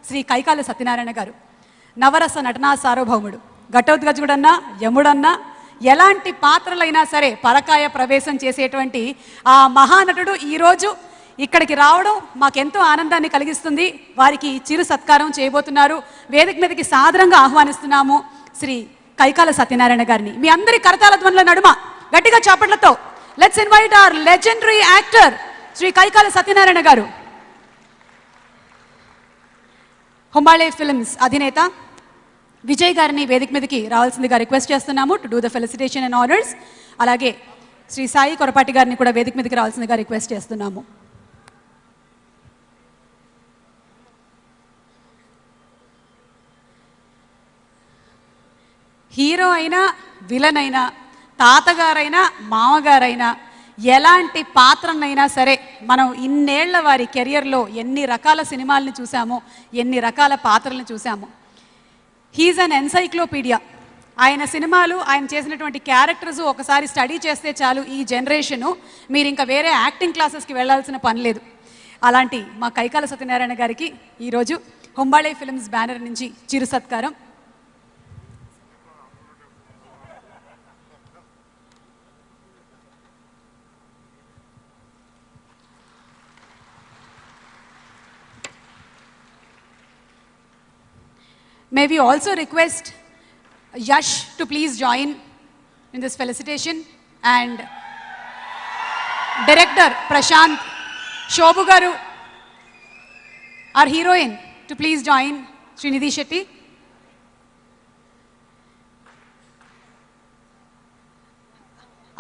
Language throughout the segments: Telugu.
శ్రీ కైకాల సత్యనారాయణ గారు. నవరస నటనా సార్వభౌముడు, ఘటోద్గజుడన్నా యముడన్నా ఎలాంటి పాత్రలైనా సరే పరకాయ ప్రవేశం చేసేటువంటి ఆ మహానటుడు ఈరోజు ఇక్కడికి రావడం మాకెంతో ఆనందాన్ని కలిగిస్తుంది. వారికి చిరు సత్కారం చేయబోతున్నారు. వేదిక మీదకి సాదరంగా ఆహ్వానిస్తున్నాము శ్రీ కైకాల సత్యనారాయణ గారిని. మీ అందరి కరతాళ ధ్వనుల నడుమ గట్టిగా చాపట్లతో let's invite our legendary actor Shri Kaikala Satyanarayana garu. Hombale Films అధినేత విజయ్ గారిని వేదిక మీదకి రావాల్సిందిగా రిక్వెస్ట్ చేస్తున్నాము to do the felicitation and honours. అలాగే శ్రీ సాయి కొరపాటి గారిని కూడా వేదిక మీదకి రావాల్సిందిగా రిక్వెస్ట్ చేస్తున్నాము. హీరో అయినా విలన్ అయినా తాతగారైనా మామగారైనా ఎలాంటి పాత్రనైనా సరే మనం ఇన్నేళ్ల వారి కెరియర్లో ఎన్ని రకాల సినిమాలని చూసామో, ఎన్ని రకాల పాత్రలను చూసామో. హీఈస్ అన్ ఎన్సైక్లోపీడియా. ఆయన సినిమాలు, ఆయన చేసినటువంటి క్యారెక్టర్స్ ఒకసారి స్టడీ చేస్తే చాలు ఈ జనరేషను మీరు ఇంకా వేరే యాక్టింగ్ క్లాసెస్కి వెళ్లాల్సిన పని లేదు. అలాంటి మా కైకాల సత్యనారాయణ గారికి ఈరోజు హుంబాళే ఫిల్మ్స్ బ్యానర్ నుంచి చిరు సత్కారం. May we also request Yash to please join in this felicitation, and director Prashant, Shobhu garu, our heroine, to please join Srinidhi Shetty.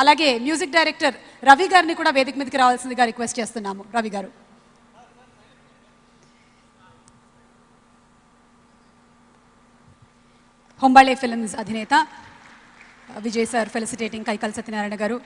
అలాగే మ్యూజిక్ డైరెక్టర్ రవి గారిని కూడా వేదిక మీదకి రావాల్సిందిగా రిక్వెస్ట్ చేస్తున్నాము. రవి గారు. హుంబాళే ఫిల్మ్స్ అధినేత Vijay sir felicitating Kaikala Satyanarayana garu.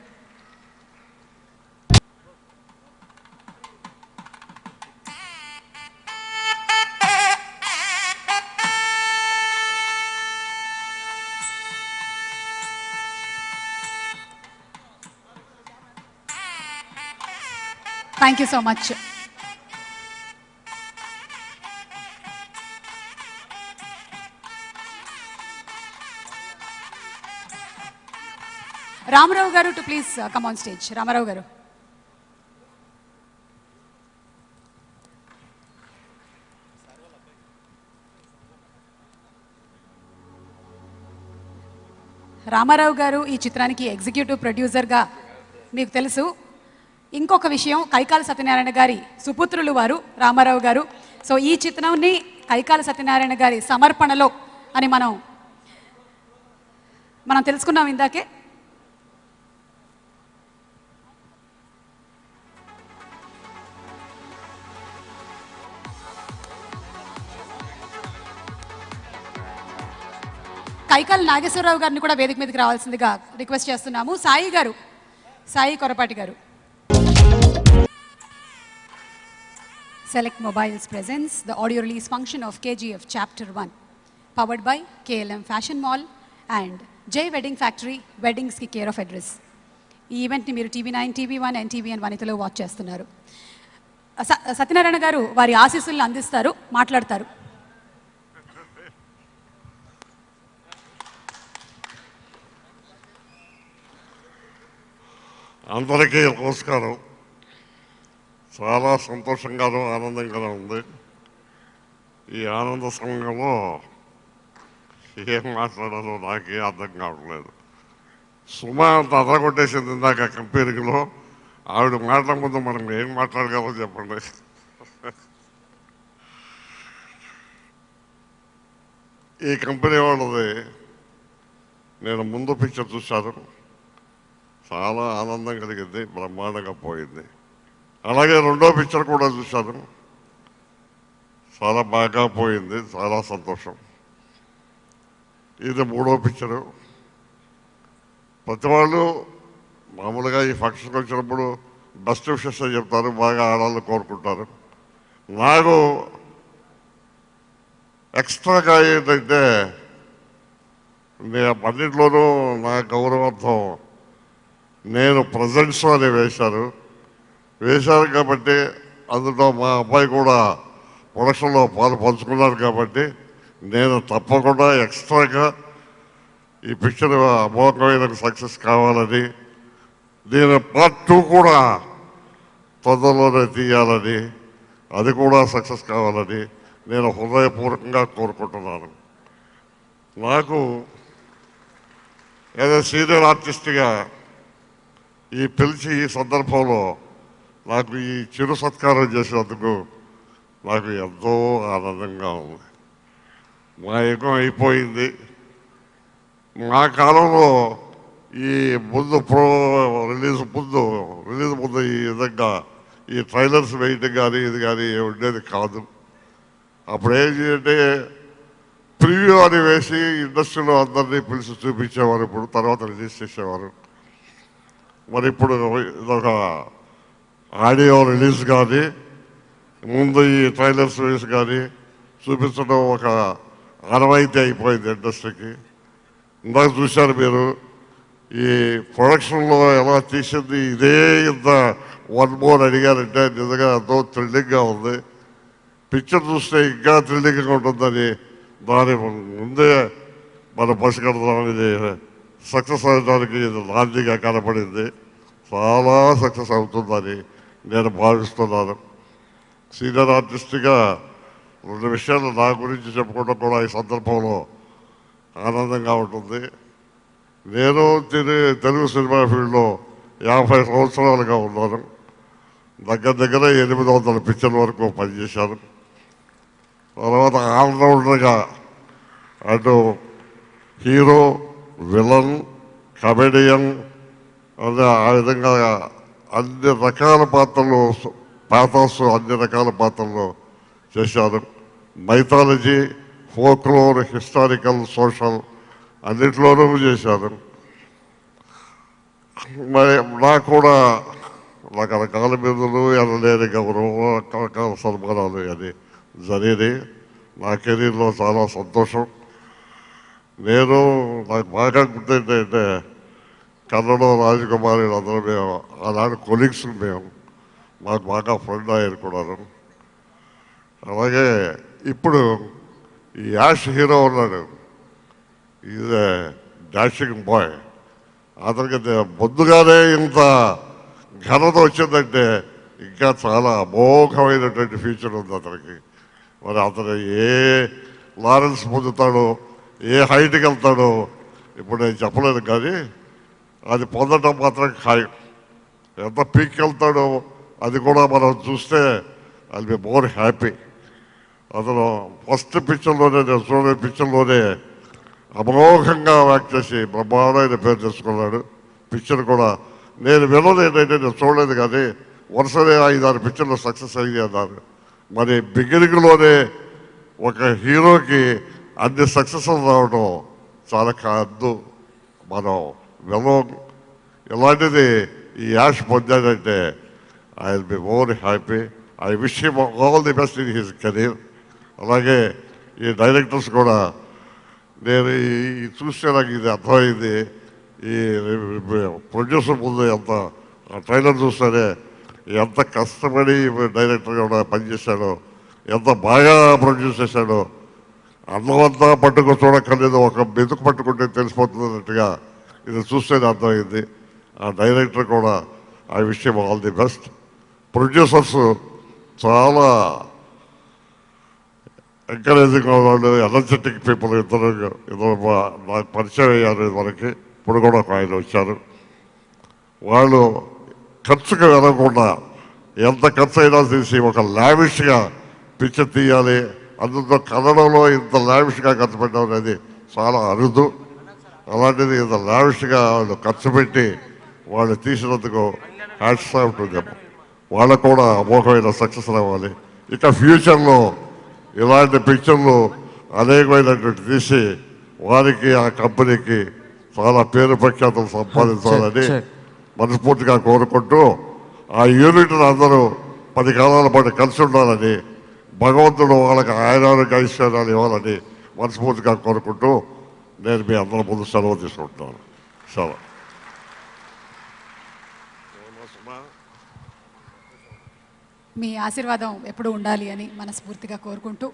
Thank you so much. Ramarao garu to please come on stage. Ramarao garu. Ramarao గారు ఈ చిత్రానికి ఎగ్జిక్యూటివ్ ప్రొడ్యూసర్గా మీకు తెలుసు. ఇంకొక విషయం, కైకాల సత్యనారాయణ గారి సుపుత్రులు వారు రామారావు గారు. సో ఈ చిత్రాన్ని కైకాల సత్యనారాయణ గారి సమర్పణలో అని మనం తెలుసుకున్నాం ఇందాకే. కైకాల నాగేశ్వరరావు గారిని కూడా వేదిక మీదకి రావాల్సిందిగా రిక్వెస్ట్ చేస్తున్నాము. సాయి గారు, సాయి కొరపాటి గారు. Select Mobiles presents the audio release function of KGF Chapter 1, powered by KLM Fashion Mall and J Wedding Factory, Weddings ki care of address. ఈ ఈవెంట్ని మీరు TV9, TV1, NTVN వనితలో వాచ్ చేస్తున్నారు. సత్యనారాయణ గారు వారి ఆశీస్సులను అందిస్తారు, మాట్లాడతారు. అందరికీ నమస్కారం. చాలా సంతోషంగానూ ఆనందంగానూ ఉంది. ఈ ఆనంద సమయంలో ఏం మాట్లాడాలో నాకే అర్థం కావట్లేదు. సుమా అంత అదరగొట్టేసింది ఇందాక కంపెనీలో. ఆవిడ మాటల ముందు మనం ఏం మాట్లాడగలమో చెప్పండి. ఈ కంపెనీ వాళ్ళది నేను ముందు పిక్చర్ చూశాను, చాలా ఆనందం కలిగింది, బ్రహ్మాండంగా పోయింది. అలాగే రెండో పిక్చర్ కూడా చూశాను, చాలా బాగా పోయింది, చాలా సంతోషం. ఇది మూడో పిక్చరు. ప్రతి వాళ్ళు మామూలుగా ఈ ఫంక్షన్కి వచ్చినప్పుడు బెస్ట్ విషెస్ అని చెప్తారు, బాగా ఆడాలని కోరుకుంటారు. నాకు ఎక్స్ట్రాగా ఏంటంటే నేను అన్నింటిలోనూ నా గౌరవార్థం నేను ప్రజెంట్స్ అని వేశారు కాబట్టి అందులో మా అబ్బాయి కూడా ప్రొడక్షన్లో పాలు పంచుకున్నాను కాబట్టి నేను తప్పకుండా ఎక్స్ట్రాగా ఈ పిక్చర్ అమోఘమైన సక్సెస్ కావాలని, నేను పార్ట్ 2 కూడా తొందరలోనే తీయాలని, అది కూడా సక్సెస్ కావాలని నేను హృదయపూర్వకంగా కోరుకుంటున్నాను. నాకు ఏదో సీనియర్ ఆర్టిస్ట్గా ఈ పిలిచి ఈ సందర్భంలో నాకు ఈ చిరు సత్కారం చేసినందుకు నాకు ఎంతో ఆనందంగా ఉంది. మా యుగం అయిపోయింది. మా కాలంలో ఈ ముందు రిలీజ్ ముందు ఈ విధంగా ఈ ట్రైలర్స్ వేయటం కానీ ఇది కానీ ఉండేది కాదు. అప్పుడు ఏం చేయంటే ప్రివ్యూ అని వేసి ఇండస్ట్రీలో అందరినీ పిలిచి చూపించేవారు. ఇప్పుడు తర్వాత రిలీజ్ చేసేవారు. మరి ఇప్పుడు ఇదొక ఆడియో రిలీజ్ కానీ ముందు ఈ ట్రైలర్స్ వేసి కానీ చూపించడం ఒక ఆనవాయితీ అయిపోయింది ఇండస్ట్రీకి. ఇందాక చూశారు మీరు ఈ ప్రొడక్షన్లో ఎలా తీసింది. ఇదే ఇంత 1 more అడిగారంటే నిజంగా ఎంతో థ్రిల్లింగ్గా ఉంది. పిక్చర్ చూస్తే ఇంకా థ్రిల్లింగ్గా ఉంటుందని దాని ముందే మన పసిగడదాం. ఇది సక్సెస్ అవడానికి ఇది నాందిగా కనపడింది. చాలా సక్సెస్ అవుతుందని నేను భావిస్తున్నాను. సీనియర్ ఆర్టిస్ట్గా 2 విషయాలు నా గురించి చెప్పుకోవడం కూడా ఈ సందర్భంలో ఆనందంగా ఉంటుంది. నేను తెలుగు సినిమా ఫీల్డ్లో 50 సంవత్సరాలుగా ఉన్నాను. దగ్గర 800 పిక్చర్ల వరకు పనిచేశాను. తర్వాత ఆల్రౌండర్గా అటు హీరో, విలన్, కమెడియన్ అదే ఆ విధంగా అన్ని రకాల పాత్రలు అన్ని రకాల పాత్రలు చేశాను. మైథాలజీ, ఫోక్లోర్, హిస్టారికల్, సోషల్ అన్నింటిలోనూ చేశాను. మరి నాకు కూడా రకరకాల బిరుదులు, ఎనలేని గౌరవం, రకరకాల సన్మానాలు అని జరిగినాయి. నా కెరీర్లో చాలా సంతోషం. నాకు బాగా గుర్తేంటంటే కన్నడ రాజకుమారి అందరూ మేము ఆనాడు కొలీగ్స్ మాకు బాగా ఫ్రెండ్ అయ్యారు కూడా. అలాగే ఇప్పుడు ఈ యాష్ హీరో ఉన్నాడు, ఈజ్ డాషింగ్ బాయ్. అతనికి ముందుగానే ఇంత ఘనత వచ్చిందంటే ఇంకా చాలా అమోఘమైనటువంటి ఫ్యూచర్ ఉంది అతనికి. మరి అతను ఏ లారెన్స్ పొందుతాడో, ఏ హైట్కి వెళ్తాడో ఇప్పుడు నేను చెప్పలేదు, కానీ అది పొందడం మాత్రం ఖాయం. ఎంత పీక్ వెళ్తాడో అది కూడా మనం చూస్తే ఐ బి మోర్ హ్యాపీ. అతను ఫస్ట్ పిక్చర్లోనే, నేను చూడని పిక్చర్లోనే అమోఘంగా యాక్ట్ చేసి బ్రహ్మాండమైన పేరు తెచ్చుకున్నాడు. పిక్చర్ కూడా నేను వినలేదు ఏంటంటే, నేను చూడలేదు కానీ వరుసనే 5-6 పిక్చర్లు సక్సెస్ అయ్యి అన్నారు. మరి బిగినింగ్లోనే ఒక హీరోకి అన్ని సక్సెస్ రావడం చాలా కాదు. మనం ఇలాంటిది ఈ యాష్ పొందాడంటే I will be more happy. I wish him all the best in his career. అలాగే ఈ డైరెక్టర్స్ కూడా నేను చూస్తే నాకు ఇది అర్థమైంది. ఈ ప్రొడ్యూసర్ ముందు ఎంత ట్రైలర్ చూస్తేనే ఎంత కష్టపడి డైరెక్టర్గా కూడా పనిచేశాడో, ఎంత బాగా ప్రొడ్యూస్ చేశాడో. అందమంతా పట్టుకు చూడక్కర్లేదు, ఒక మెతుకు పట్టుకుంటే తెలిసిపోతున్నట్టుగా ఇది చూస్తేనే అర్థమైంది. ఆ డైరెక్టర్ కూడా I wish him all the best. Producers చాలా ఎంకరేజింగ్ వాళ్ళు, ఎనర్జెటిక్ పీపుల్. ఇద్దరు నాకు పరిచయం అయ్యారు మనకి. ఇప్పుడు కూడా ఒక ఆయన వచ్చారు. వాళ్ళు ఖర్చుకు వెళ్ళకుండా ఎంత ఖర్చు అయినా తీసి ఒక లావిష్గా పిక్చర్ తీయాలి. అందులో కన్నడంలో ఇంత లావిష్గా ఖర్చు పెట్టడం అనేది చాలా అరుదు. అలాంటిది ఇంత లావిష్గా వాళ్ళు ఖర్చు పెట్టి వాళ్ళు తీసినందుకు హ్యాట్స్ ఆఫ్ టు దెమ్. వాళ్ళకు కూడా అమోఘమైన సక్సెస్ రావాలి. ఇక ఫ్యూచర్లో ఇలాంటి పిక్చర్లు అనేకమైనటువంటి తీసి వారికి, ఆ కంపెనీకి చాలా పేరు ప్రఖ్యాతలు సంపాదించాలని మనస్ఫూర్తిగా కోరుకుంటూ, ఆ యూనిట్ను అందరూ 10 కాలాల పాటు కలిసి ఉండాలని, భగవంతుడు వాళ్ళకి ఆయురారోగ్య ఐశ్వర్యాలు ఇవ్వాలని మనస్ఫూర్తిగా కోరుకుంటూ నేను మీ అందరి ముందు సెలవు తీసుకుంటున్నాను. సెలవు. మీ ఆశీర్వాదం ఎప్పుడూ ఉండాలి అని మనస్ఫూర్తిగా కోరుకుంటూ